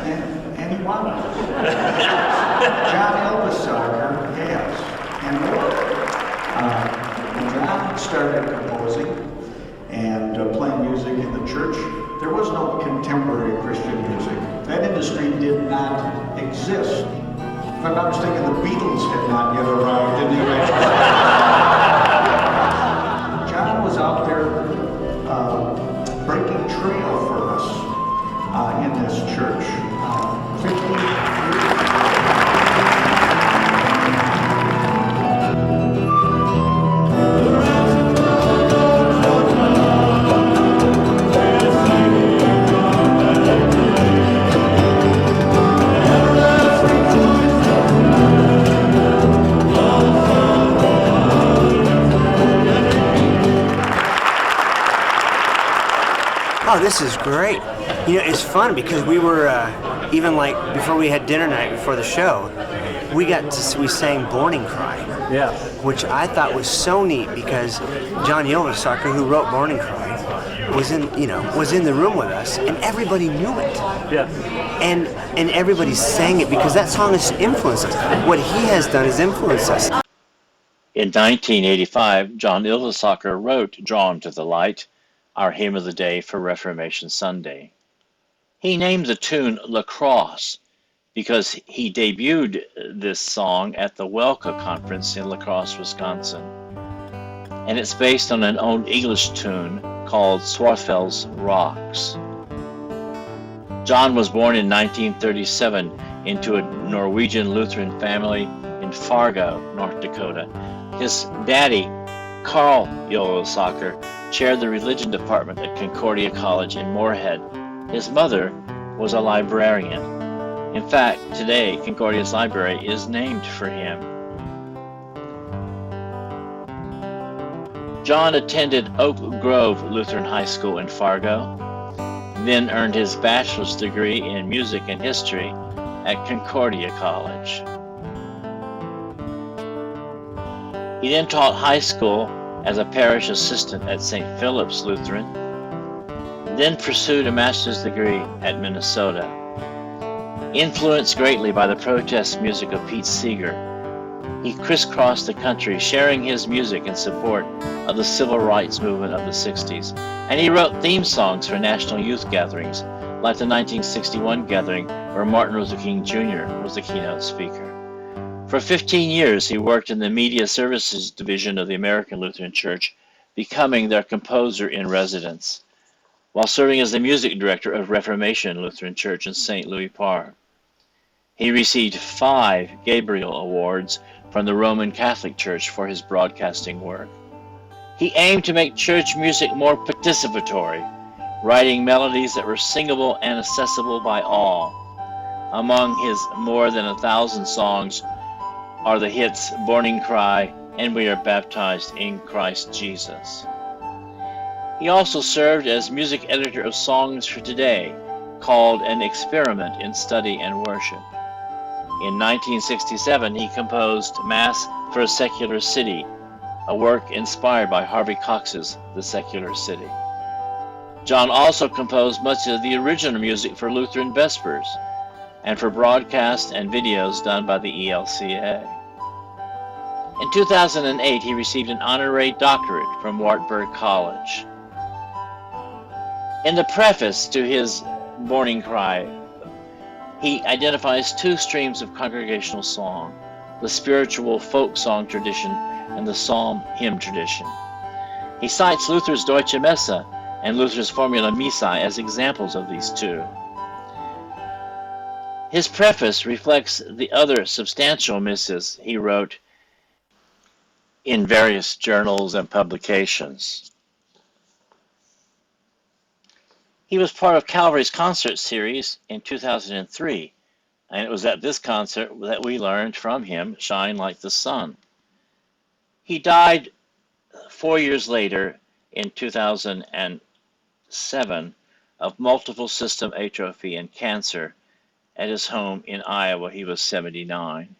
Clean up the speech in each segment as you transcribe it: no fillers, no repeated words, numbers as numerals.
And he wanted it. John Elvissager has. And when John started composing and playing music in the church, there was no contemporary Christian music. That industry did not exist. If I'm not mistaken, the Beatles had not yet arrived in the United States. John was out there breaking trail for us in this church. 50 years. Oh, this is great. You know, it's fun because we were, even like before we had dinner night before the show, we sang Morning Cry. Yeah. Which I thought was so neat because John Elvissager, who wrote Morning Cry, was in the room with us and everybody knew it. Yeah. And everybody sang it because that song has influenced us. What he has done is influence us. In 1985, John Elvissager wrote Drawn to the Light, our hymn of the day for Reformation Sunday. He named the tune La Crosse because he debuted this song at the Welka Conference in La Crosse, Wisconsin. And it's based on an old English tune called Swartfell's Rocks. John was born in 1937 into a Norwegian Lutheran family in Fargo, North Dakota. His daddy, Carl Elvissager, chaired the religion department at Concordia College in Moorhead. His mother was a librarian. In fact, today, Concordia's library is named for him. John attended Oak Grove Lutheran High School in Fargo, then earned his bachelor's degree in music and history at Concordia College. He then taught high school as a parish assistant at St. Philip's Lutheran, then pursued a master's degree at Minnesota. Influenced greatly by the protest music of Pete Seeger, he crisscrossed the country sharing his music in support of the civil rights movement of the 60s, and he wrote theme songs for national youth gatherings, like the 1961 gathering where Martin Luther King Jr. was the keynote speaker. For 15 years, he worked in the Media Services Division of the American Lutheran Church, becoming their composer in residence, while serving as the music director of Reformation Lutheran Church in St. Louis Park. He received 5 Gabriel Awards from the Roman Catholic Church for his broadcasting work. He aimed to make church music more participatory, writing melodies that were singable and accessible by all. Among his more than 1,000 songs are the hits Morning Cry and We Are Baptized in Christ Jesus. He also served as music editor of Songs for Today, called An Experiment in Study and Worship. In 1967, he composed Mass for a Secular City, a work inspired by Harvey Cox's The Secular City. John also composed much of the original music for Lutheran Vespers and for broadcasts and videos done by the ELCA. In 2008, he received an honorary doctorate from Wartburg College. In the preface to his Morning Cry, he identifies 2 streams of congregational song, the spiritual folk song tradition and the psalm hymn tradition. He cites Luther's Deutsche Messe and Luther's Formula Missae as examples of these 2. His preface reflects the other substantial misses he wrote in various journals and publications. He was part of Calvary's concert series in 2003, and it was at this concert that we learned from him Shine Like the Sun. He died 4 years later in 2007 of multiple system atrophy and cancer at his home in Iowa. He was 79.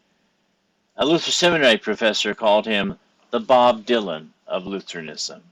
A Luther Seminary professor called him the Bob Dylan of Lutheranism.